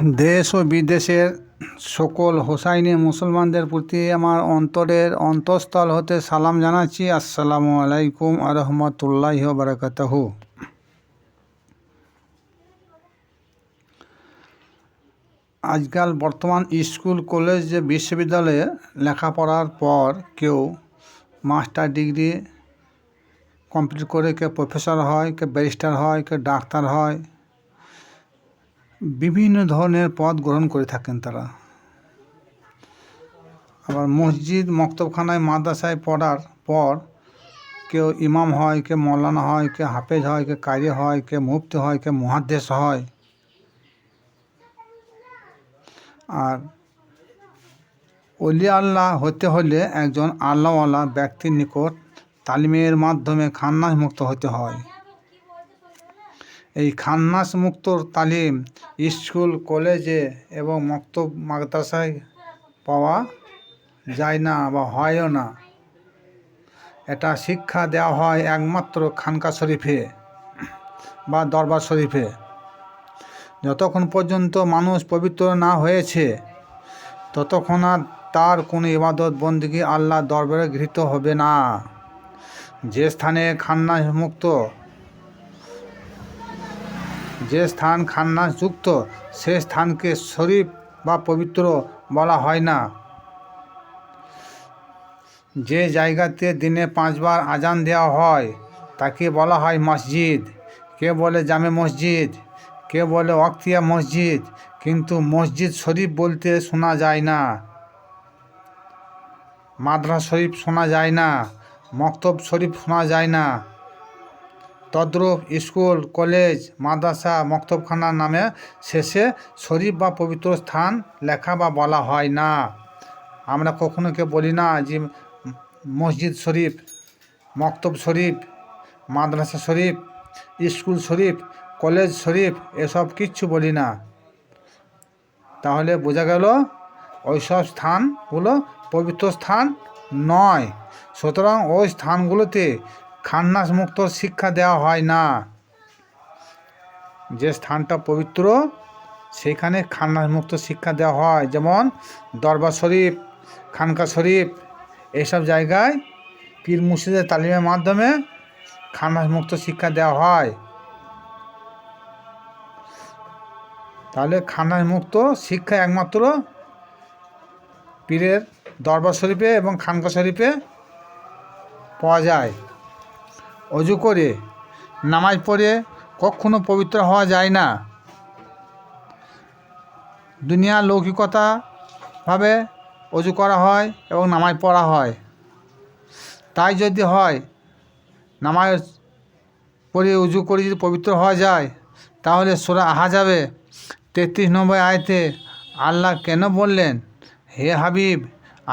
দেশ ও বিদেশের সকল হোসাইনি মুসলমানদের প্রতি আমার অন্তরের অন্তঃস্থল হতে সালাম জানাচ্ছি। আসসালামু আলাইকুম আরহামতুল্লাহি ওয়া বারাকাতুহু। আজকাল বর্তমান স্কুল কলেজ বিশ্ববিদ্যালয়ে লেখাপড়ার পর কেউ মাস্টার ডিগ্রি কমপ্লিট করে কেউ প্রফেসর হয়, কেউ ব্যারিস্টার হয়, কেউ ডাক্তার হয়, বিভিন্ন ধরনের পদ গ্রহণ করে থাকেন তারা। আবার মসজিদ মক্তবখানায় মাদ্রাসায় পড়ার পর কেউ ইমাম হয়, কেউ মৌলানা হয়, কেউ হাফেজ হয়, কেউ কারি হয়, কেউ মুফতি হয়, কেউ মুহাদ্দিস হয়। আর ওলি আল্লাহ হতে হলে একজন আল্লাহওয়ালা ব্যক্তির নিকট তালিমের মাধ্যমে খান্নাস মুক্ত হতে হয়। এই খান্নাস মুক্তর তালিম স্কুল কলেজে এবং মক্তব মাদ্রাসায় পাওয়া যায় না বা হয়ও না। এটা শিক্ষা দেওয়া হয় একমাত্র খানকা শরীফে বা দরবার শরীফে। যতক্ষণ পর্যন্ত মানুষ পবিত্র না হয়েছে ততক্ষণ আর তার কোনো ইবাদত বন্দেগী আল্লাহর দরবারে গৃহীত হবে না। যে স্থানে খান্নাস মুক্ত, যে স্থান খান্নাস যুক্ত, সে স্থানকে শরীফ বা পবিত্র বলা হয় না। যে জায়গাতে দিনে 5 বার আজান দেওয়া হয় তাকে বলা হয় মসজিদ। কেউ বলে জামে মসজিদ, কেউ বলে ওয়াক্তিয়া মসজিদ, কিন্তু মসজিদ শরীফ বলতে শোনা যায় না, মাদ্রাসা শরীফ শোনা যায় না, মক্তব শরীফ শোনা যায় না। তদ্রূপ স্কুল কলেজ মাদ্রাসা মক্তবখানার নামে শেষে শরীফ বা পবিত্র স্থান লেখা বা বলা হয় না। আমরা কখনো কেউ বলি না যে মসজিদ শরীফ, মক্তব শরীফ, মাদ্রাসা শরীফ, স্কুল শরীফ, কলেজ শরীফ, এসব কিচ্ছু বলি না। তাহলে বোঝা গেল ওইসব স্থানগুলো পবিত্র স্থান নয়। সুতরাং ওই স্থানগুলোতে খান্নাস মুক্ত শিক্ষা দেওয়া হয় না। যে স্থানটা পবিত্র সেখানে খান্নাস মুক্ত শিক্ষা দেওয়া হয়, যেমন দরবার শরীফ, খানকা শরীফ, এইসব জায়গায় পীর মুর্শিদের তালিমের মাধ্যমে খান্নাস মুক্ত শিক্ষা দেওয়া হয়। তাহলে খান্নাস মুক্ত শিক্ষা একমাত্র পীরের দরবার শরীফে এবং খানকা শরীফে পাওয়া যায়। অজু করে নামাজ পড়ে কখনো পবিত্র হওয়া যায় না। দুনিয়া লৌকিকতাভাবে অজু করা হয় এবং নামাজ পড়া হয়। তাই যদি হয় নামাজ পড়ে অজু করে যদি পবিত্র হওয়া যায়, তাহলে সূরা আহজাবে 33 নম্বর আয়াতে আল্লাহ কেন বললেন, হে হাবিব,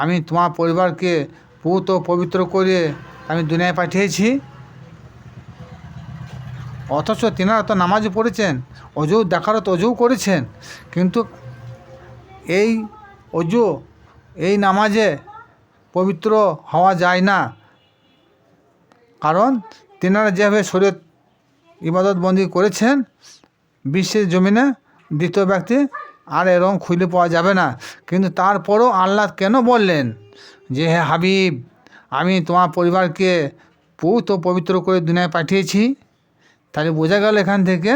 আমি তোমার পরিবারকে পুত ও পবিত্র করে আমি দুনিয়ায় পাঠিয়েছি? অথচ তিনারা তো নামাজও পড়েছেন, অজু দেখারও তো অজুও করেছেন, কিন্তু এই অজু এই নামাজে পবিত্র হওয়া যায় না। কারণ তিনারা যেভাবে শরীয়ত ইবাদত বন্দি করেছেন, বিশ্বের জমিনে দ্বিতীয় ব্যক্তি আর এরকম খুঁজে পাওয়া যাবে না। কিন্তু তারপরও আল্লাহ কেন বললেন যে হে হাবিব, আমি তোমার পরিবারকে পুত ও পবিত্র করে দুনিয়ায় পাঠিয়েছি? তাহলে বোঝা গেল এখান থেকে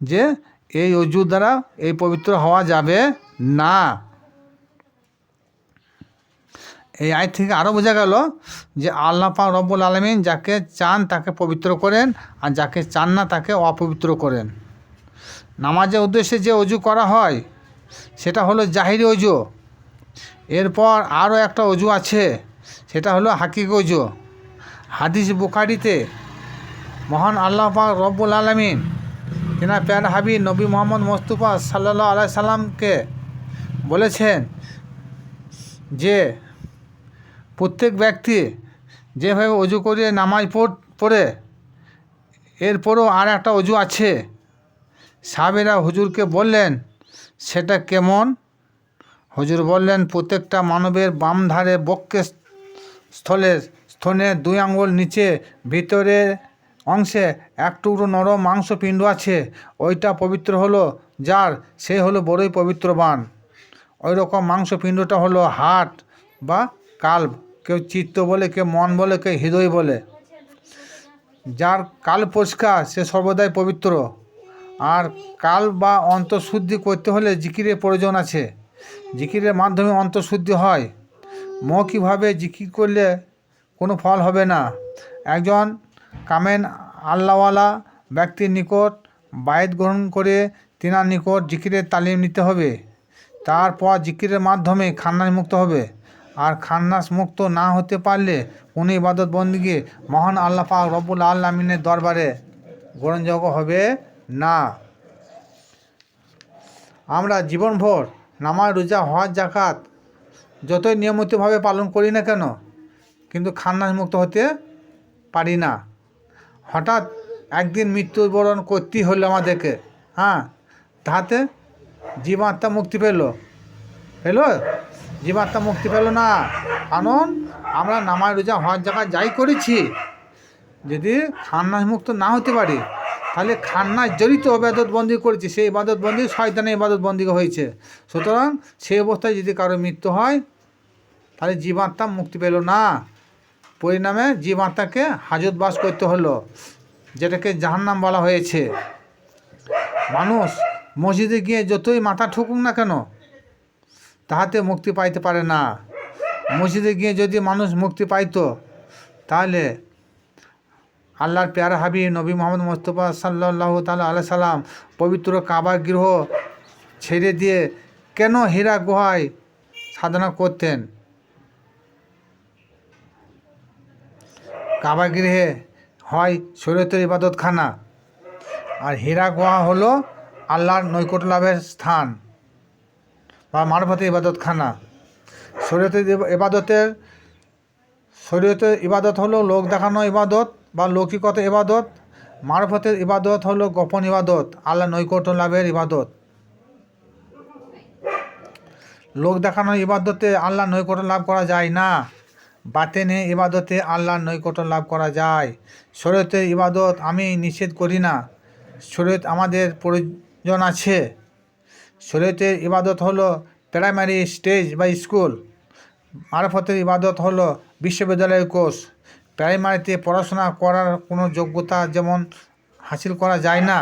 যে এই অজু দ্বারা এই পবিত্র হওয়া যাবে না। এই আয়াত থেকে আরও বোঝা গেল যে আল্লাহ পাক রব্বুল আলামিন যাকে চান তাকে পবিত্র করেন, আর যাকে চান না তাকে অপবিত্র করেন। নামাজের উদ্দেশ্যে যে অজু করা হয় সেটা হলো জাহিরি অজু। এরপর আরও একটা অজু আছে, সেটা হলো হাকিকি অজু। হাদিস বুখারীতে মহান আল্লাহ পাক রব্বুল আলামিন তিনার প্যারা হাবিব নবী মোহাম্মদ মুস্তাফা সাল্লাল্লাহু আলাইহি সাল্লামকে বলেছেন যে প্রত্যেক ব্যক্তি যেভাবে অজু করে নামাজ পড়ে, এরপরও আর একটা অজু আছে। সাহাবীরা হুজুরকে বললেন, সেটা কেমন? হুজুর বললেন, প্রত্যেকটা মানবের বাম ধারে বক্ষের স্থনের 2 আঙ্গুল নিচে ভিতরে অংশে এক টুকরো নরম মাংসপিণ্ড আছে, ওইটা পবিত্র হলো যার, সে হলো বড়ই পবিত্রবান। ওই রকম মাংসপিণ্ডটা হলো হার্ট বা কাল্ব, কেউ চিত্ত বলে, কেউ মন বলে, কেউ হৃদয় বলে। যার কাল পরিষ্কার সে সর্বদাই পবিত্র। আর কাল বা অন্তঃশুদ্ধি করতে হলে জিকিরের প্রয়োজন আছে। জিকিরের মাধ্যমে অন্তঃশুদ্ধি হয়। মৌখিকভাবে জিকির করলে কোনো ফল হবে না। একজন কামেন আল্লাহওয়ালা ব্যক্তির নিকট বায়াত গ্রহণ করে তিনার নিকট জিকিরের তালিম নিতে হবে। তারপর জিকিরের মাধ্যমে খান্নাস মুক্ত হবে। আর খান্নাস মুক্ত না হতে পারলে কোনো ইবাদত বন্দিগি মহান আল্লাহ পাক রব্বুল আলামিনের দরবারে গ্রহণযোগ্য হবে না। আমরা জীবনভর নামাজ, রোজা, হজ, জাকাত যতই নিয়মিতভাবে পালন করি না কেন, কিন্তু খান্নাস মুক্ত হতে পারি না। হঠাৎ একদিন মৃত্যুবরণ করতেই হলো আমাদেরকে, তাহাতে জীবাত্মা মুক্তি পেল জীবাত্মা মুক্তি পেল না। কারণ আমরা নামাজ, রোজা, হজ, জাকাত যাই করেছি, যদি খান্নাস মুক্ত না হতে পারি, তাহলে খান্নাস জড়িত ইবাদত বন্দি করেছি, সেই ইবাদত বন্দি শয়তানের ইবাদত বন্দি হয়েছে। সুতরাং সেই অবস্থায় যদি কারো মৃত্যু হয়, তাহলে জীবাত্মা মুক্তি পেল না। পরিণামে জীবাত্মাকে হাজতবাস করতে হলো, যেটাকে জাহান্নাম বলা হয়েছে। মানুষ মসজিদে গিয়ে যতই মাথা ঠুকুক না কেন, তাহাতে মুক্তি পাইতে পারে না। মসজিদে গিয়ে যদি মানুষ মুক্তি পাইতো, তাহলে আল্লাহর প্যারা হাবিব নবী মোহাম্মদ মুস্তাফা সাল্লাল্লাহু তাআলা আলাইহি সাল্লাম পবিত্র কাবা গৃহ ছেড়ে দিয়ে কেন হীরা গুহায় সাধনা করতেন? কাবা গৃহে হয় শরীয়তের ইবাদতখানা, আর হীরা গুহা হলো আল্লাহর নৈকট্য লাভের স্থান বা মারফতের ইবাদতখানা। শরীয়তের ইবাদত হলো লোক দেখানো ইবাদত বা লৌকিকতা ইবাদত। মারফতের ইবাদত হলো গোপন ইবাদত, আল্লাহ নৈকট্য লাভের ইবাদত। লোক দেখানো ইবাদতে আল্লাহ নৈকট্য লাভ করা যায় না। বাতেনে ইবাদতে আল্লাহর নৈকট্য লাভ করা যায়। শরীয়তের ইবাদত আমি নিষেধ করি না, শরীয়ত আমাদের প্রয়োজন আছে। শরীয়তের ইবাদত হলো প্রাইমারি স্টেজ বা স্কুল। মারফতের ইবাদত হলো বিশ্ববিদ্যালয়ের কোর্স। প্রাইমারিতে পড়াশোনা করার কোনো যোগ্যতা যেমন হাসিল করা যায় না,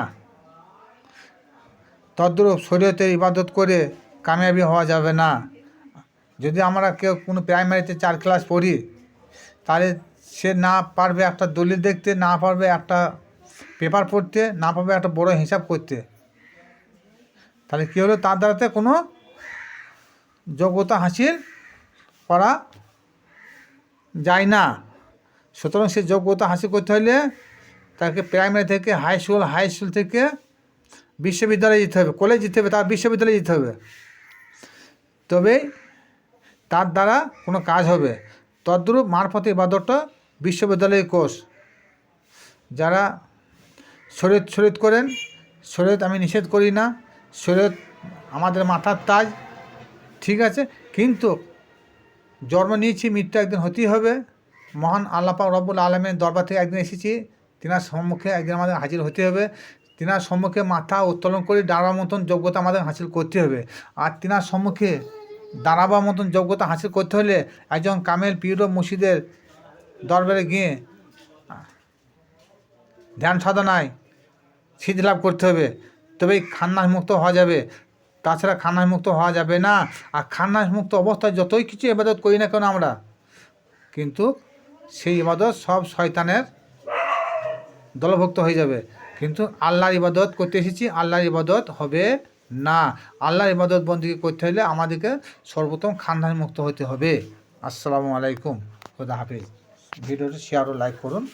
তদ্রূপ শরীয়তের ইবাদত করে কামিয়াবি হওয়া যাবে না। যদি আমরা কেউ কোনো প্রাইমারিতে 4 ক্লাস পড়ি, তাহলে সে না পারবে একটা দলিল দেখতে, না পারবে একটা পেপার পড়তে, না পারবে একটা বড় হিসাব করতে, তাহলে কী হলো, তার দ্বারাতে কোনো যোগ্যতা হাসিল করা যায় না। সুতরাং সে যোগ্যতা হাসিল করতে হলে তাকে প্রাইমারি থেকে হাই স্কুল থেকে বিশ্ববিদ্যালয়ে যেতে হবে, কলেজ যেতে হবে, তার বিশ্ববিদ্যালয়ে যেতে হবে, তবেই তার দ্বারা কোনো কাজ হবে। তদ্রূপ মারফতে ইবাদতটা বিশ্ববিদ্যালয়ের কোর্স। যারা শরীয়ত করেন, শরীয়ত আমি নিষেধ করি না, শরীয়ত আমাদের মাথার তাজ, ঠিক আছে, কিন্তু জন্ম নিয়েছি, মৃত্যু একদিন হতেই হবে। মহান আল্লাহ পাক রব্বুল আলামিনের দরবার থেকে একদিন এসেছি, তিনার সম্মুখে একদিন আমাদের হাজির হতে হবে। তিনার সম্মুখে মাথা উত্তোলন করে দাঁড়াবার মতন যোগ্যতা আমাদের হাসিল করতে হবে। আর তিনার সম্মুখে দাঁড়াবার মতন যোগ্যতা হাসিল করতে হলে একজন কামেল পীর ও মুর্শিদের দরবারে গিয়ে ধ্যান সাধনায় সিদ্ধি লাভ করতে হবে, তবেই খান্নাস মুক্ত হওয়া যাবে। তাছাড়া খান্নাস মুক্ত হওয়া যাবে না। আর খান্নাস মুক্ত অবস্থায় যতই কিছু ইবাদত করি না কেন আমরা, কিন্তু সেই ইবাদত সব শয়তানের দলভুক্ত হয়ে যাবে। কিন্তু আল্লাহর ইবাদত করতে এসেছি, আল্লাহর ইবাদত হবে না। আল্লাহর ইবাদত বন্দেগী করতে হলে আমাদেরকে সর্বপ্রথম খান্নাস মুক্ত হতে হবে। আসসালামু আলাইকুম, খোদা হাফেজ। ভিডিওটি শেয়ার ও লাইক করুন।